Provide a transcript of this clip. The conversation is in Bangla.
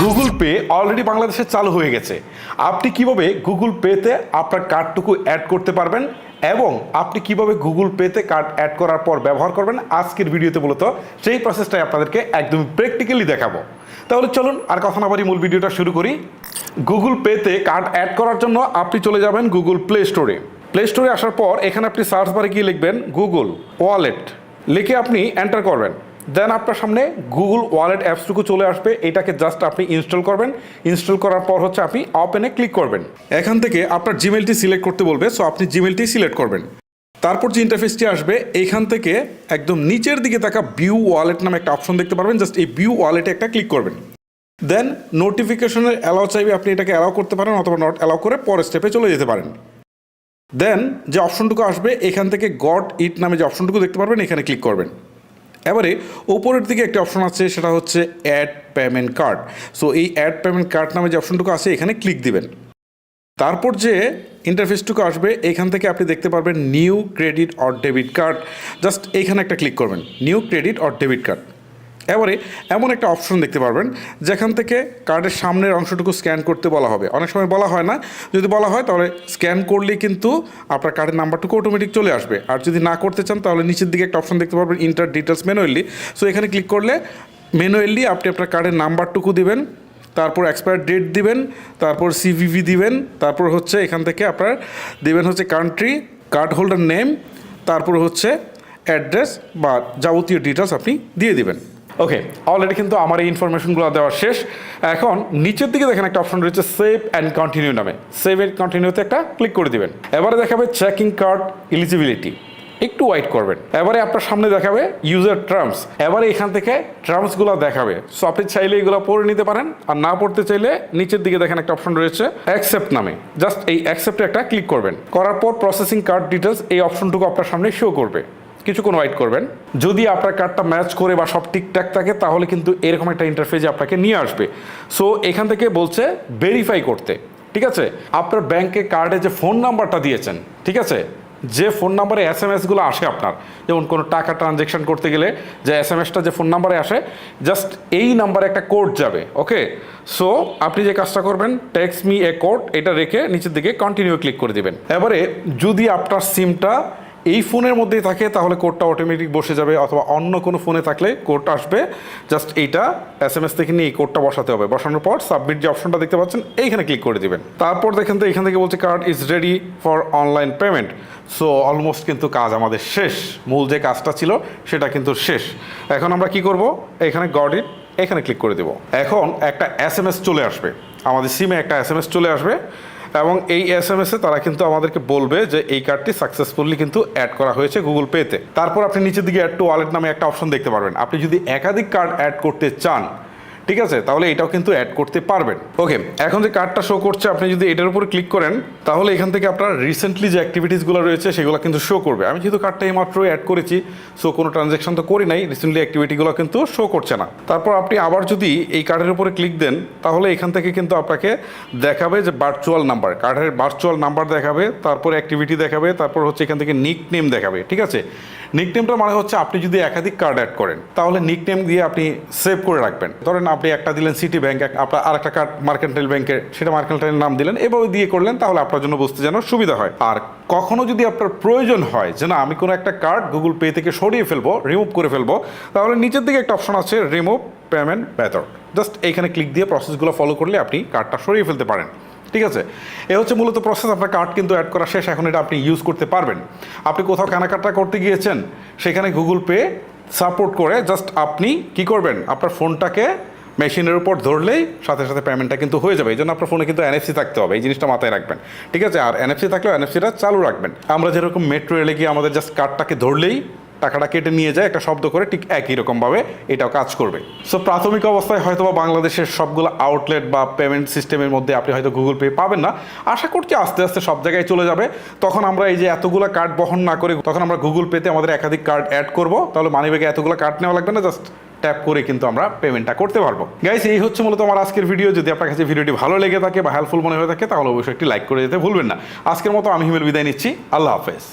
গুগল পে অলরেডি বাংলাদেশে চালু হয়ে গেছে। আপনি কিভাবে গুগল পেতে আপনার কার্ডটুকু অ্যাড করতে পারবেন এবং আপনি কিভাবে গুগল পেতে কার্ড অ্যাড করার পর ব্যবহার করবেন আজকের ভিডিওতে মূলত সেই প্রসেসটাই আপনাদেরকে একদম প্র্যাকটিক্যালি দেখাবো। তাহলে চলুন আর কথা না বাড়ি মূল ভিডিওটা শুরু করি। গুগল পেতে কার্ড অ্যাড করার জন্য আপনি চলে যাবেন গুগল প্লে স্টোরে। প্লে স্টোরে আসার পর এখানে আপনি সার্চ বারে গিয়ে লিখবেন গুগল ওয়ালেট, লিখে আপনি এন্টার করবেন। দেন আপনার সামনে গুগল ওয়ালেট অ্যাপসটুকু চলে আসবে। এটাকে জাস্ট আপনি ইনস্টল করবেন। ইনস্টল করার পর হচ্ছে আপনি ওপেনে ক্লিক করবেন। এখান থেকে আপনার জিমেলটি সিলেক্ট করতে বলবে, সো আপনি জিমেলটি সিলেক্ট করবেন। তারপর যে ইন্টারফেসটি আসবে এইখান থেকে একদম নিচের দিকে থাকা ভিউ ওয়ালেট নামে একটা অপশন দেখতে পারবেন। জাস্ট এই ভিউ ওয়ালেটে একটা ক্লিক করবেন। দেন নোটিফিকেশনের অ্যালাউ চাইবে, আপনি এটাকে অ্যালাউ করতে পারেন অথবা নট অ্যালাউ করে পরের স্টেপে চলে যেতে পারেন। দেন যে অপশনটুকু আসবে এখান থেকে গট ইট নামে যে অপশনটুকু দেখতে পারবেন এখানে ক্লিক করবেন। এবারে ওপরের দিকে একটা অপশন আছে, সেটা হচ্ছে অ্যাড পেমেন্ট কার্ড। সো এই অ্যাড পেমেন্ট কার্ড নামে যে অপশনটুকু আছে এখানে ক্লিক দিবেন। তারপর যে ইন্টারফেসটুকু আসবে এখান থেকে আপনি দেখতে পারবেন new credit or debit card. Just এইখানে একটা ক্লিক করবেন, new credit or debit card. এবারে এমন একটা অপশন দেখতে পারবেন যেখান থেকে কার্ডের সামনের অংশটুকু স্ক্যান করতে বলা হবে। অনেক সময় বলা হয় না, যদি বলা হয় তাহলে স্ক্যান করলেই কিন্তু আপনার কার্ডের নাম্বারটুকু অটোমেটিক চলে আসবে। আর যদি না করতে চান তাহলে নিচের দিকে একটা অপশন দেখতে পারবেন ইন্টার ডিটেলস ম্যানুয়ালি। সো এখানে ক্লিক করলে ম্যানুয়ালি আপনি আপনার কার্ডের নাম্বারটুকু দিবেন, তারপর এক্সপায়ার ডেট দিবেন, তারপর সিভিভি দিবেন, তারপর হচ্ছে এখান থেকে আপনার দিবেন হচ্ছে কান্ট্রি, কার্ড হোল্ডার নেম, তারপর হচ্ছে অ্যাড্রেস বা যাবতীয় ডিটেলস আপনি দিয়ে দিবেন। ওকে, অলরেডি কিন্তু আমার এই ইনফরমেশনগুলো দেওয়া শেষ। এখন নিচের দিকে দেখেন একটা অপশন রয়েছে সেভ অ্যান্ড কন্টিনিউ নামে। সেভ অ্যান্ড কন্টিনিউতে একটা ক্লিক করে দিবেন। এবারে দেখাবে চেকিং কার্ড এলিজিবিলিটি, একটু ওয়েট করবেন। এবারে আপনার সামনে দেখাবে ইউজার টার্মস। এবারে এখান থেকে টার্মসগুলো দেখাবে। সো আপনি চাইলে এগুলো পড়ে নিতে পারেন, আর না পড়তে চাইলে নিচের দিকে দেখেন একটা অপশন রয়েছে অ্যাকসেপ্ট নামে। জাস্ট এই অ্যাকসেপ্টে একটা ক্লিক করবেন। করার পর প্রসেসিং কার্ড ডিটেলস এই অপশনটুকু আপনার সামনে শো করবে। কিছুক্ষণ ওয়েট করবেন। যদি আপনার কার্ডটা ম্যাচ করে বা সব ঠিকঠাক থাকে তাহলে কিন্তু এরকম একটা ইন্টারফেসে আপনাকে নিয়ে আসবে। সো এখান থেকে বলছে ভেরিফাই করতে, ঠিক আছে? আপনার ব্যাংকে কার্ডে যে ফোন নাম্বারটা দিয়েছেন, ঠিক আছে, যে ফোন নাম্বারে এসএমএসগুলো আসে আপনার, যেমন কোনো টাকা ট্রানজ্যাকশন করতে গেলে যে এসএমএসটা যে ফোন নাম্বারে আসে, জাস্ট এই নাম্বারে একটা কোড যাবে। ওকে, সো আপনি যে কাজটা করবেন টেক্সট মি এ কোড, এটা রেখে নিচের দিকে কন্টিনিউ ক্লিক করে দিবেন। এবারে যদি আপনার সিমটা এই ফোনের মধ্যেই থাকে তাহলে কোডটা অটোমেটিক বসে যাবে, অথবা অন্য কোনো ফোনে থাকলে কোডটা আসবে। জাস্ট এইটা এসএমএস থেকে নিয়ে এই কোডটা বসাতে হবে। বসানোর পর সাবমিট যে অপশনটা দেখতে পাচ্ছেন এইখানে ক্লিক করে দিবেন। তারপর দেখেন তো এখান থেকে বলছে card is ready for online payment. So almost কিন্তু কাজ আমাদের শেষ। মূল যে কাজটা ছিল সেটা কিন্তু শেষ। এখন আমরা কি করব, এখানে গট ইট এখানে ক্লিক করে দেব। এখন একটা এসএমএস চলে আসবে, আমাদের সিমে একটা এসএমএস চলে আসবে এবং এই এসএমএসে তারা কিন্তু আমাদেরকে বলবে যে এই কার্ডটি সাকসেসফুলি কিন্তু অ্যাড করা হয়েছে গুগল পেতে। তারপর আপনি নিচের দিকে অ্যাড টু ওয়ালেট নামে একটা অপশন দেখতে পারবেন। আপনি যদি একাধিক কার্ড অ্যাড করতে চান, ঠিক আছে, তাহলে এটাও কিন্তু অ্যাড করতে পারবেন। ওকে, এখন যে কার্ডটা শো করছে আপনি যদি এটার উপরে ক্লিক করেন তাহলে এখান থেকে আপনার রিসেন্টলি যে অ্যাক্টিভিটিসগুলো রয়েছে সেগুলো কিন্তু শো করবে। আমি যেহেতু কার্ডটা এইমাত্র অ্যাড করেছি, সো কোনো ট্রানজ্যাকশন তো করি নাই, রিসেন্টলি অ্যাক্টিভিটিগুলো কিন্তু শো করছে না। তারপর আপনি আবার যদি এই কার্ডের উপরে ক্লিক দেন তাহলে এখান থেকে কিন্তু আপনাকে দেখাবে যে ভার্চুয়াল নাম্বার, কার্ডের ভার্চুয়াল নাম্বার দেখাবে, তারপর অ্যাক্টিভিটি দেখাবে, তারপর হচ্ছে এখান থেকে নিক নেম দেখাবে। ঠিক আছে, নিক নেমটা মানে হচ্ছে আপনি যদি একাধিক কার্ড অ্যাড করেন তাহলে নিক নেম দিয়ে আপনি সেভ করে রাখবেন। ধরেন আপনি একটা দিলেন সিটি ব্যাংক, আপনার আরেকটা কার্ড মার্কেন্টাইল ব্যাংকের, সেটা মার্কেন্টাইল নাম দিলেন, এভাবে দিয়ে করলেন তাহলে আপনার জন্য বুঝতে যেন সুবিধা হয়। আর কখনো যদি আপনার প্রয়োজন হয় যে না আমি কোনো একটা কার্ড গুগল পে থেকে সরিয়ে ফেলবো, রিমুভ করে ফেলবো, তাহলে নিচের দিকে একটা অপশন আছে রিমুভ পেমেন্ট মেথড। জাস্ট এইখানে ক্লিক দিয়ে প্রসেসগুলো ফলো করলে আপনি কার্ডটা সরিয়ে ফেলতে পারেন। ঠিক আছে, এ হচ্ছে মূলত প্রসেস। আপনার কার্ড কিন্তু অ্যাড করা শেষ, এখন এটা আপনি ইউজ করতে পারবেন। আপনি কোথাও কেনাকাটা করতে গিয়েছেন, সেখানে গুগল পে সাপোর্ট করে, জাস্ট আপনি কি করবেন, আপনার ফোনটাকে মেশিনের উপর ধরলেই সাথে সাথে পেমেন্টটা কিন্তু হয়ে যাবে। এই জন্য আপনার ফোনে কিন্তু এনএফসি থাকতে হবে, এই জিনিসটা মাথায় রাখবেন। ঠিক আছে, আর এনএফসি থাকলেও এনএফসিটা চালু রাখবেন। আমরা যেরকম মেট্রো রেলে গিয়ে আমাদের জাস্ট কার্ডটাকে ধরলেই টাকাটা কেটে নিয়ে যায় একটা শব্দ করে, ঠিক একই রকমভাবে এটাও কাজ করবে। সো প্রাথমিক অবস্থায় হয়তো বা বাংলাদেশের সবগুলো আউটলেট বা পেমেন্ট সিস্টেমের মধ্যে আপনি হয়তো গুগল পে পাবেন না। আশা করছি আস্তে আস্তে সব জায়গায় চলে যাবে। তখন আমরা এই যে এতগুলো কার্ড বহন না করে তখন আমরা গুগল পেতে আমাদের একাধিক কার্ড অ্যাড করব, তাহলে মানিব্যাগে এতগুলো কার্ড নেওয়া লাগবে না, জাস্ট ট্যাপ করে কিন্তু আমরা পেমেন্টটা করতে পারবো। গাইস, এই হচ্ছে মূলত আমার আজকের ভিডিও। যদি আপনার কাছে ভিডিওটি ভালো লেগে থাকে বা হেল্পফুল মনে হয়ে থাকে তাহলে অবশ্যই একটি লাইক করে যেতে ভুলবেন না। আজকের মতো আমি হিমেল বিদায় নিচ্ছি। আল্লাহ হাফেজ।